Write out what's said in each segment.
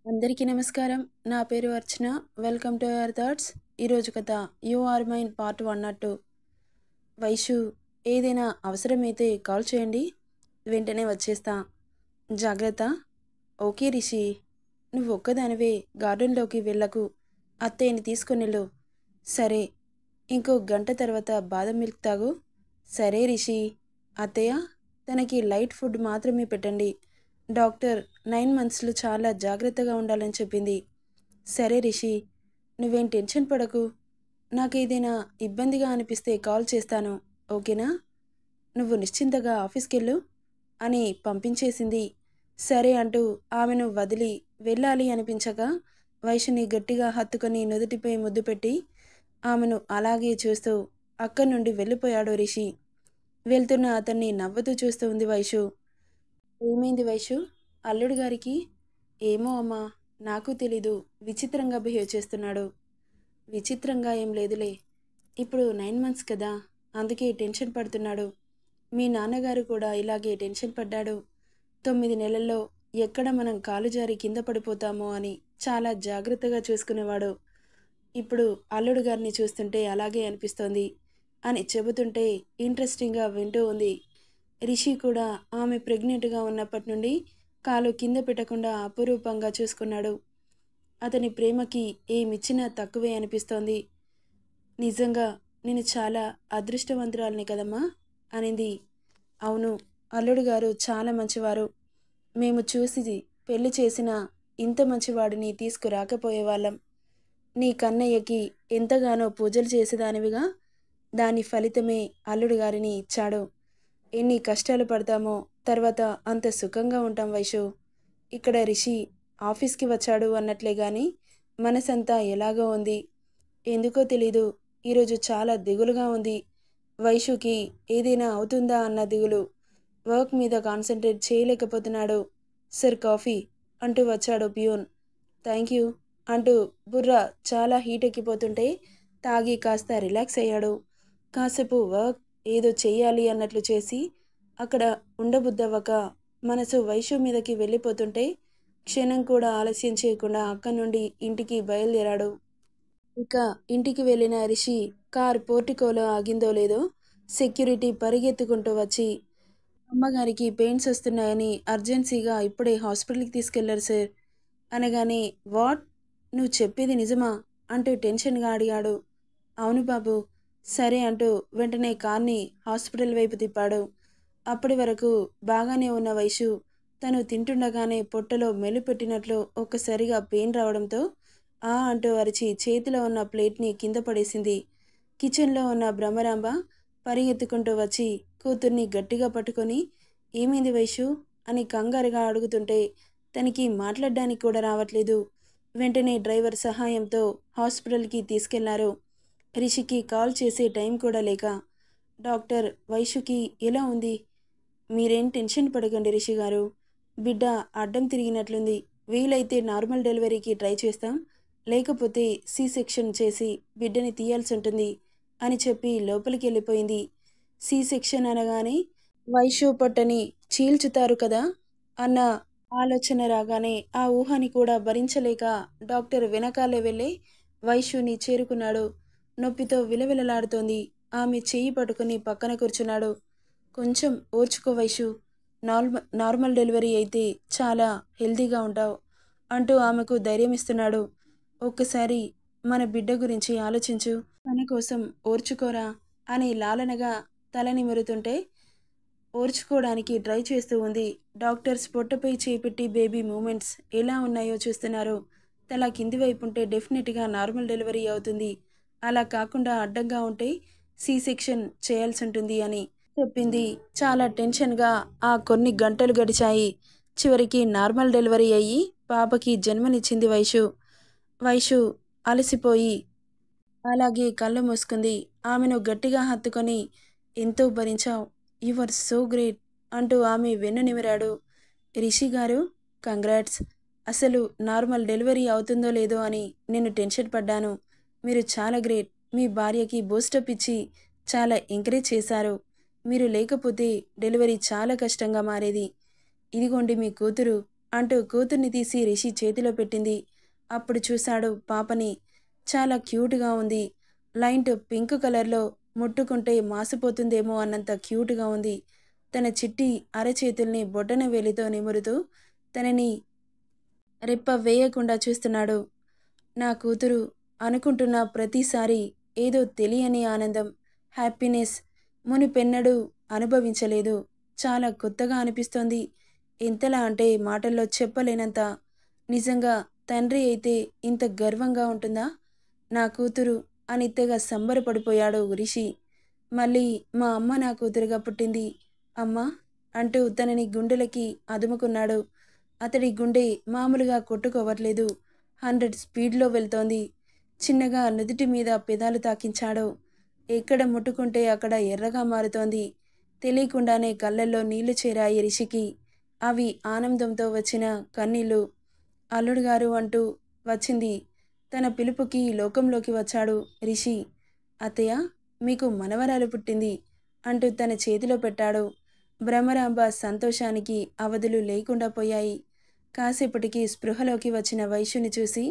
అందరికీ నమస్కారం. నా పేరు Archana. Welcome to your thoughts. ఈరోజు కథ you are mine part 102. Vaishu, ఏదైనా అవసరమైతే కాల్ చేయండి, వెంటనే వచ్చేస్తా. జాగ్రత్త. ఓకే రిషి, నువ్వు ఒక్కదానివే గార్డెన్లోకి వెళ్ళకు, అత్తయ్యని తీసుకొనిళ్ళు. సరే, ఇంకో గంట తర్వాత బాదం మిల్క్ తాగు. సరే రిషి. అత్తయ్య, తనకి లైట్ ఫుడ్ మాత్రమే పెట్టండి. డాక్టర్ 9 మంత్స్లో చాలా జాగ్రత్తగా ఉండాలని చెప్పింది. సరే రిషి, నువ్వేం టెన్షన్ పడకు. నాకేదైనా ఇబ్బందిగా అనిపిస్తే కాల్ చేస్తాను, ఓకేనా? నువ్వు నిశ్చింతగా ఆఫీస్కెళ్ళు అని పంపించేసింది. సరే అంటూ ఆమెను వదిలి వెళ్ళాలి అనిపించక వైషుని గట్టిగా హత్తుకొని నుదుటిపై ముద్దు పెట్టి ఆమెను అలాగే చూస్తూ అక్కడి నుండి వెళ్ళిపోయాడు రిషి. వెళ్తున్న అతన్ని నవ్వుతూ చూస్తూ ఉంది వైషు. ఏమైంది వైషు? అల్లుడు గారికి? ఏమో అమ్మా, నాకు తెలీదు, విచిత్రంగా బిహేవ్ చేస్తున్నాడు. విచిత్రంగా ఏం లేదులే, ఇప్పుడు 9 మంత్స్ కదా, అందుకే టెన్షన్ పడుతున్నాడు. మీ నాన్నగారు కూడా ఇలాగే టెన్షన్ పడ్డాడు. 9 నెలల్లో ఎక్కడ మనం కాలు జారి కింద పడిపోతామో అని చాలా జాగ్రత్తగా చూసుకునేవాడు. ఇప్పుడు అల్లుడు గారిని చూస్తుంటే అలాగే అనిపిస్తోంది అని చెబుతుంటే ఇంట్రెస్టింగ్గా వింటూ ఉంది. రిషి కూడా ఆమె ప్రెగ్నెంట్గా ఉన్నప్పటి నుండి కాలు కింద పెట్టకుండా అపురూపంగా చూసుకున్నాడు. అతని ప్రేమకి ఏమిచ్చినా తక్కువే అనిపిస్తోంది. నిజంగా నేను చాలా అదృష్టవంతురాలిని కదమ్మా అనింది. అవును, అల్లుడు గారు చాలా మంచివారు. మేము చూసి పెళ్లి చేసిన ఇంత మంచివాడిని తీసుకురాకపోయేవాళ్ళం. నీ కన్నయ్యకి ఎంతగానో పూజలు చేసేదానివిగా, దాని ఫలితమే అల్లుడు గారిని ఇచ్చాడు. ఎన్ని కష్టాలు పడతామో తర్వాత అంత సుఖంగా ఉంటాం వైషు. ఇక్కడ రిషి ఆఫీస్కి వచ్చాడు అన్నట్లే కానీ మనసంతా ఎలాగో ఉంది. ఎందుకో తెలీదు, ఈరోజు చాలా దిగులుగా ఉంది. వైషుకి ఏదైనా అవుతుందా అన్న దిగులు. వర్క్ మీద కాన్సన్ట్రేట్ చేయలేకపోతున్నాడు. సర్ కాఫీ అంటూ వచ్చాడు ప్యూన్. థ్యాంక్ యూ అంటూ బుర్ర చాలా హీట్ ఎక్కిపోతుంటే తాగి కాస్త రిలాక్స్ అయ్యాడు. కాసేపు వర్క్ ఏదో చెయ్యాలి అన్నట్లు చేసి అక్కడ ఉండబుద్దవ్వక మనసు వైషు మీదకి వెళ్ళిపోతుంటే క్షణం కూడా ఆలస్యం చేయకుండా అక్కడి నుండి ఇంటికి బయలుదేరాడు. ఇక ఇంటికి వెళ్ళిన రిషి కార్ పోర్టికోలో ఆగిందో లేదో సెక్యూరిటీ పరిగెత్తుకుంటూ వచ్చి, అమ్మగారికి పెయిన్స్ వస్తున్నాయని అర్జెన్సీగా ఇప్పుడే హాస్పిటల్కి తీసుకెళ్లారు సార్ అనగానే, వాట్, నువ్వు చెప్పేది నిజమా అంటూ టెన్షన్గా అడిగాడు. అవును బాబు. సరే అంటూ వెంటనే కార్ని హాస్పిటల్ వైపు తిప్పాడు. అప్పటి వరకు బాగానే ఉన్న వైషు తను తింటుండగానే పొట్టలో మెలిపెట్టినట్లు ఒక్కసారిగా పెయిన్ రావడంతో ఆ అంటూ అరిచి చేతిలో ఉన్న ప్లేట్ని కింద పడేసింది. కిచెన్లో ఉన్న బ్రహ్మరాంబ పరిగెత్తుకుంటూ వచ్చి కూతుర్ని గట్టిగా పట్టుకొని, ఏమైంది వైషు అని కంగారుగా అడుగుతుంటే తనకి మాట్లాడడానికి కూడా రావట్లేదు. వెంటనే డ్రైవర్ సహాయంతో హాస్పిటల్కి తీసుకెళ్లారు. రిషికి కాల్ చేసే టైం కూడా లేక, డాక్టర్, వైషుకి ఎలా ఉంది? మీరేం టెన్షన్ పడకండి రిషి గారు, బిడ్డ అడ్డం తిరిగినట్లుంది. వీలైతే నార్మల్ డెలివరీకి ట్రై చేస్తాం, లేకపోతే సి సెక్షన్ చేసి బిడ్డని తీయాల్సి ఉంటుంది అని చెప్పి లోపలికి వెళ్ళిపోయింది. సి సెక్షన్ అనగానే వైషు పొట్టని చీల్చుతారు కదా అన్న ఆలోచన రాగానే ఆ ఊహని కూడా భరించలేక డాక్టర్ వెనకాలే వెళ్ళి వైషుని చేరుకున్నాడు. నొప్పితో విలవిలలాడుతోంది. ఆమె చెయ్యి పట్టుకుని పక్కన కూర్చున్నాడు. కొంచెం ఓర్చుకో వైషు, నార్మల్ డెలివరీ అయితే చాలా హెల్తీగా ఉంటావు అంటూ ఆమెకు ధైర్యం ఇస్తున్నాడు. ఒక్కసారి మన బిడ్డ గురించి ఆలోచించు, తన కోసం ఓర్చుకోరా అని లాలనగా తల నిమురుతుంటే ఓర్చుకోవడానికి ట్రై చేస్తూ ఉంది. డాక్టర్స్ పొట్టపై చేపెట్టి బేబీ మూమెంట్స్ ఎలా ఉన్నాయో చూస్తున్నారు. తల కింది వైపు ఉంటే డెఫినెట్గా నార్మల్ డెలివరీ అవుతుంది, అలా కాకుండా అడ్డంగా ఉంటే సి సెక్షన్ చేయాల్సి ఉంటుంది అని చెప్పింది. చాలా టెన్షన్గా ఆ కొన్ని గంటలు గడిచాయి. చివరికి నార్మల్ డెలివరీ అయ్యి పాపకి జన్మనిచ్చింది వైషు. వైషు అలసిపోయి అలాగే కళ్ళు మూసుకుంది. ఆమెను గట్టిగా హత్తుకొని, ఎంతో భరించావు, యు ఆర్ సో గ్రేట్ అంటూ ఆమె వెన్ను నిమిరాడు. రిషి గారు, కంగ్రాట్స్. అసలు నార్మల్ డెలివరీ అవుతుందో లేదో అని నేను టెన్షన్ పడ్డాను. మీరు చాలా గ్రేట్. మీ భార్యకి బూస్టప్ ఇచ్చి చాలా ఎంకరేజ్ చేశారు. మీరు లేకపోతే డెలివరీ చాలా కష్టంగా మారేది. ఇదిగోండి మీ కూతురు అంటూ కూతుర్ని తీసి రిషి చేతిలో పెట్టింది. అప్పుడు చూశాడు పాపని. చాలా క్యూట్గా ఉంది. లైట్ పింక్ కలర్లో, ముట్టుకుంటే మాసిపోతుందేమో అన్నంత క్యూట్గా ఉంది. తన చిట్టి అరచేతుల్ని బొటన వేలితో నిమురుతూ తనని రెప్ప వేయకుండా చూస్తున్నాడు. నా కూతురు అనుకుంటున్న ప్రతిసారి ఏదో తెలియని ఆనందం, హ్యాపీనెస్ మునిపెన్నడూ అనుభవించలేదు. చాలా కొత్తగా అనిపిస్తోంది. ఎంతలా అంటే మాటల్లో చెప్పలేనంత. నిజంగా తండ్రి అయితే ఇంత గర్వంగా ఉంటుందా నా కూతురు అని తెగ సంబరపడిపోయాడు రిషి. మళ్ళీ మా అమ్మ నా కూతురుగా పుట్టింది అమ్మా అంటూ తనని గుండెలకి అదుముకున్నాడు. అతడి గుండె మామూలుగా కొట్టుకోవట్లేదు, 100 స్పీడ్లో వెళ్తోంది. చిన్నగా నుదుటి మీద పెదాలు తాకించాడు. ఎక్కడ ముట్టుకుంటే అక్కడ ఎర్రగా మారుతోంది. తెలియకుండానే కళ్ళల్లో నీళ్లు చేరాయి రిషికి. అవి ఆనందంతో వచ్చిన కన్నీళ్ళు. అల్లుడు గారు అంటూ వచ్చింది. తన పిలుపుకి లోకంలోకి వచ్చాడు రిషి. అత్తయ్య, మీకు మనవరాలు పుట్టింది అంటూ తన చేతిలో పెట్టాడు. భ్రమరాంబ సంతోషానికి అవధులు లేకుండా పోయాయి. కాసేపటికి స్పృహలోకి వచ్చిన వైశ్యుని చూసి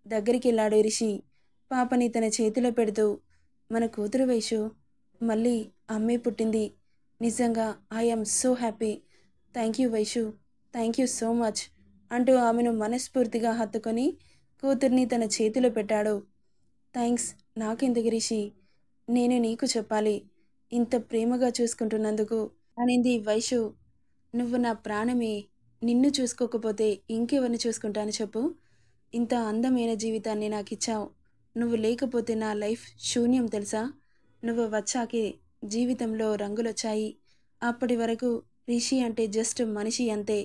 దగ్గరికెళ్ళాడు రిషి. పాపని తన చేతిలో పెడుతూ, మన కూతురు వైశ్యు, మళ్ళీ అమ్మే పుట్టింది. నిజంగా I'm so happy. Thank you Vaishu, thank you so much అంటూ ఆమెను మనస్ఫూర్తిగా హత్తుకొని కూతుర్ని తన చేతిలో పెట్టాడు. థ్యాంక్స్ నాకెందుకు రిషి, నేను నీకు చెప్పాలి ఇంత ప్రేమగా చూసుకుంటున్నందుకు అనింది వైశ్యు. నువ్వు నా ప్రాణమే. నిన్ను చూసుకోకపోతే ఇంకెవరిని చూసుకుంటాను చెప్పు. ఇంత అందమైన జీవితాన్ని నాకు ఇచ్చావు. నువ్వు లేకపోతే నా లైఫ్ శూన్యం తెలుసా. నువ్వు వచ్చాకే జీవితంలో రంగులొచ్చాయి. అప్పటి వరకు రిషి అంటే జస్ట్ మనిషి అంతే.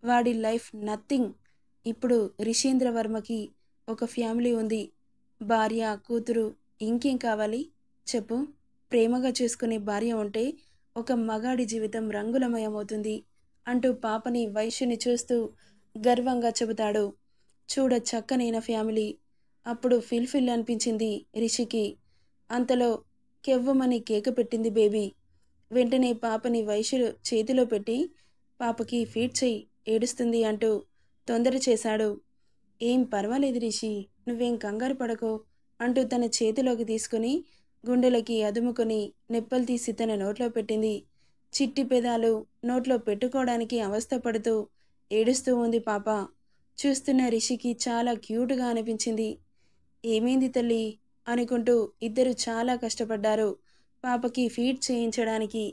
వాడి లైఫ్ నథింగ్. ఇప్పుడు రిషేంద్రవర్మకి ఒక ఫ్యామిలీ ఉంది, భార్య, కూతురు. ఇంకేం కావాలి చెప్పు. ప్రేమగా చూసుకునే భార్య ఉంటే ఒక మగాడి జీవితం రంగులమయమవుతుంది అంటూ పాపని వైశ్యుని చూస్తూ గర్వంగా చెబుతాడు. చూడ చక్కనైన ఫ్యామిలీ. అప్పుడు ఫిల్ అనిపించింది రిషికి. అంతలో కెవ్వమని కేక పెట్టింది బేబీ. వెంటనే పాపని వైశ్యులు చేతిలో పెట్టి పాపకి ఫీడ్ చెయ్యి, ఏడుస్తుంది అంటూ తొందర చేశాడు. ఏం పర్వాలేదు రిషి, నువ్వేం కంగారు పడకో అంటూ తన చేతిలోకి తీసుకుని గుండెలకి అదుముకొని నెప్పలు తీసి తన నోట్లో పెట్టింది. చిట్టి పెదాలు నోట్లో పెట్టుకోవడానికి అవస్థపడుతూ ఏడుస్తూ ఉంది పాప. చూస్తున్న రిషికి చాలా క్యూట్గా అనిపించింది. ఏమైంది తల్లి అనుకుంటూ ఇద్దరు చాలా కష్టపడ్డారు పాపకి ఫీడ్ చేయించడానికి.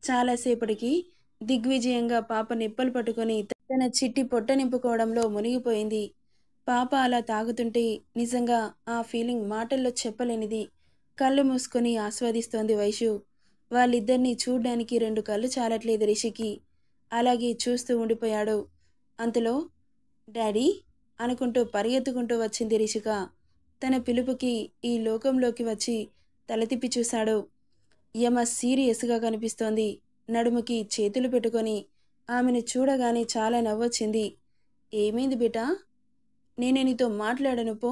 చాలాసేపటికి దిగ్విజయంగా పాప నిప్పలు పట్టుకొని తన చిట్టి పొట్ట నింపుకోవడంలో మునిగిపోయింది. పాప అలా తాగుతుంటే నిజంగా ఆ ఫీలింగ్ మాటల్లో చెప్పలేనిది. కళ్ళు మూసుకొని ఆస్వాదిస్తోంది వైశ్యు. వాళ్ళిద్దరినీ చూడ్డానికి 2 కళ్ళు చాలట్లేదు రిషికి. అలాగే చూస్తూ ఉండిపోయాడు. అంతలో డాడీ అనుకుంటూ పరిగెత్తుకుంటూ వచ్చింది రిషిక. తన పిలుపుకి ఈ లోకంలోకి వచ్చి తల తిప్పి చూశాడు. యమ సీరియస్గా కనిపిస్తోంది. నడుముకి చేతులు పెట్టుకొని ఆమెను చూడగానే చాలా నవ్వొచ్చింది. ఏమైంది బేటా, నేనే నీతో మాట్లాడను పో.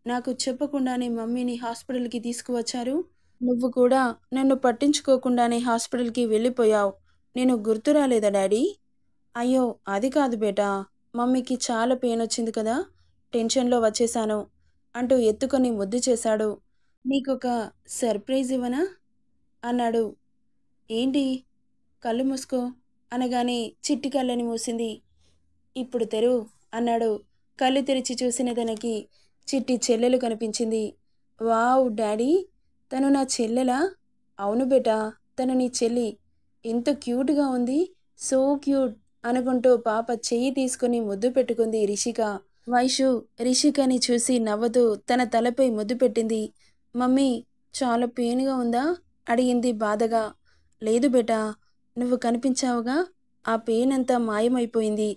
నాకు చెప్పకుండానే మమ్మీని హాస్పిటల్కి తీసుకువచ్చారు. నువ్వు కూడా నన్ను పట్టించుకోకుండానే హాస్పిటల్కి వెళ్ళిపోయావు. నేను గుర్తు రాలేదా డాడీ. అయ్యో అది కాదు బేటా, మమ్మీకి చాలా పెయిన్ వచ్చింది కదా, టెన్షన్లో వచ్చేశాను అంటూ ఎత్తుకొని ముద్దు చేశాడు. నీకొక సర్ప్రైజ్ ఇవ్వనా అన్నాడు. ఏంటి, కళ్ళు మూసుకో అనగానే చిట్టి కళ్ళని మూసింది. ఇప్పుడు తెరువు అన్నాడు. కళ్ళు తెరిచి చూసిన తనకి చిట్టి చెల్లెలు కనిపించింది. వావ్ డాడీ, తను నా చెల్లెలా. అవును బేటా, తను నీ చెల్లి. ఎంత క్యూట్గా ఉంది, సో క్యూట్ అనుకుంటూ పాప చెయ్యి తీసుకుని ముద్దు పెట్టుకుంది రిషిక. వైషు రిషికని చూసి నవ్వుతూ తన తలపై ముద్దు పెట్టింది. మమ్మీ, చాలా పెయిన్గా ఉందా అడిగింది బాధగా. లేదు బేటా, నువ్వు కనిపించావుగా, ఆ పెయిన్ అంతా మాయమైపోయింది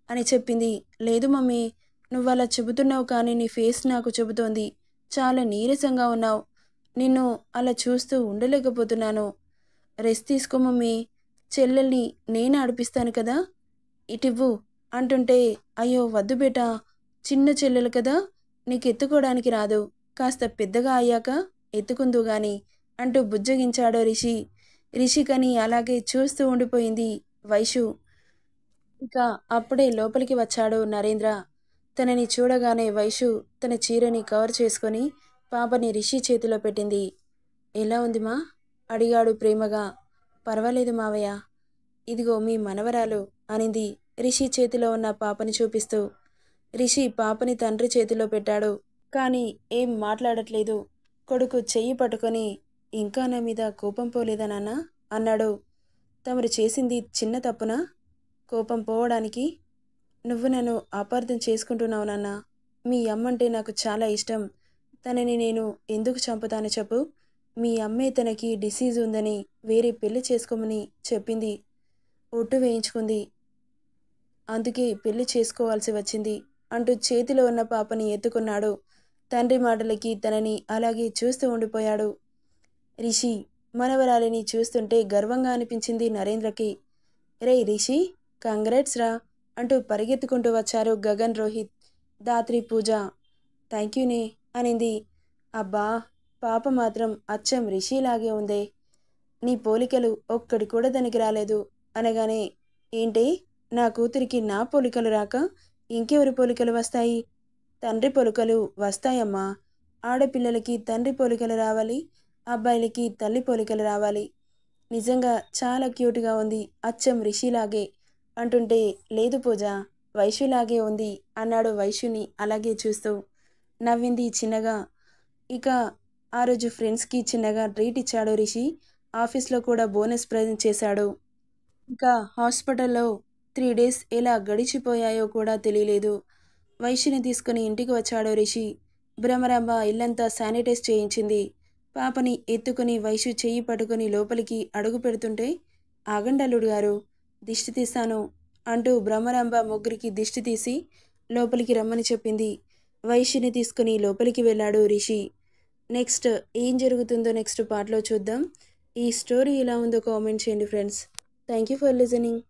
అని చెప్పింది. లేదు మమ్మీ, నువ్వు అలా చెబుతున్నావు కానీ నీ ఫేస్ నాకు చెబుతోంది చాలా నీరసంగా ఉన్నావు. నిన్ను అలా చూస్తూ ఉండలేకపోతున్నాను. రెస్ట్ తీసుకో మమ్మీ, చెల్లెల్ని నేను ఆడిపిస్తాను కదా, ఇటివ్వు అంటుంటే అయ్యో వద్దు బేటా, చిన్న చెల్లెలు కదా, నీకు ఎత్తుకోవడానికి రాదు, కాస్త పెద్దగా అయ్యాక ఎత్తుకుందు గాని అంటూ బుజ్జగించాడో రిషి. రిషికని అలాగే చూస్తూ ఉండిపోయింది వైషు. ఇక అప్పుడే లోపలికి వచ్చాడు నరేంద్ర. తనని చూడగానే వైషు తన చీరని కవర్ చేసుకొని పాపని రిషి చేతిలో పెట్టింది. ఎలా ఉంది మా? అడిగాడు ప్రేమగా. పర్వాలేదు మావయ్య. ఇదిగో మీ మనవరాలు అనింది రిషి చేతిలో ఉన్న పాపని చూపిస్తూ. రిషి పాపని తండ్రి చేతిలో పెట్టాడు. కానీ ఏం మాట్లాడట్లేదు. కొడుకు చెయ్యి పట్టుకొని ఇంకా నా మీద కోపం పోలేదా నాన్న అన్నాడు. తమరు చేసింది చిన్న తప్పునా కోపం పోవడానికి? నువ్వు నన్ను అపార్థం చేసుకుంటున్నావు నాన్న. మీ అమ్మంటే నాకు చాలా ఇష్టం. తనని నేను ఎందుకు చంపుతాను చెప్పు? మీ అమ్మే తనకి డిసీజ్ ఉందని వేరే పెళ్లి చేసుకోమని చెప్పింది. ఒట్టు వేయించుకుంది. అందుకే పెళ్లి చేసుకోవాల్సి వచ్చింది అంటూ చేతిలో ఉన్న పాపని ఎత్తుకున్నాడు. తండ్రి మాటలకి తనని అలాగే చూస్తూ ఉండిపోయాడు. రిషి మనవరాలిని చూస్తుంటే గర్వంగా అనిపించింది నరేంద్రకి. రే రిషి, కంగ్రాట్స్ రా అంటూ పరిగెత్తుకుంటూ వచ్చారు గగన్, రోహిత్, దాత్రి, పూజ. థ్యాంక్ యూనే అనింది. అబ్బా, పాప మాత్రం అచ్చం రిషిలాగే ఉందే. నీ పోలికలు ఒక్కడి కూడా దానికి రాలేదు అనగానే, ఏంటి నా కూతురికి నా పోలికలు రాక ఇంకెవరి పోలికలు వస్తాయి? తండ్రి పోలికలు వస్తాయమ్మా. ఆడపిల్లలకి తండ్రి పోలికలు రావాలి, అబ్బాయిలకి తల్లి పోలికలు రావాలి. నిజంగా చాలా క్యూట్గా ఉంది, అచ్చం రిషిలాగే అంటుంటే, లేదు పూజ, వైషులాగే ఉంది అన్నాడు వైషుని అలాగే చూస్తూ. నవ్వింది చిన్నగా. ఇక ఆ రోజు ఫ్రెండ్స్కి చిన్నగా ట్రీట్ ఇచ్చాడు రిషి. ఆఫీస్లో కూడా బోనస్ ప్రజెంట్ చేశాడు. ఇంకా హాస్పిటల్లో 3 డేస్ ఎలా గడిచిపోయాయో కూడా తెలియలేదు. వైష్యుని తీసుకుని ఇంటికి వచ్చాడు రిషి. భ్రమరాంబ ఇల్లంతా శానిటైజ్ చేయించింది. పాపని ఎత్తుకుని వైషు చెయ్యి పట్టుకుని లోపలికి అడుగు పెడుతుంటే, ఆగండల్లుడు గారు, దిష్టి తీస్తాను అంటూ భ్రమరాంబ ముగ్గురికి దిష్టి తీసి లోపలికి రమ్మని చెప్పింది. వైష్యుని తీసుకుని లోపలికి వెళ్ళాడు రిషి. నెక్స్ట్ ఏం జరుగుతుందో నెక్స్ట్ పార్ట్లో చూద్దాం. ఈ స్టోరీ ఎలా ఉందో కామెంట్ చేయండి friends. Thank you for listening.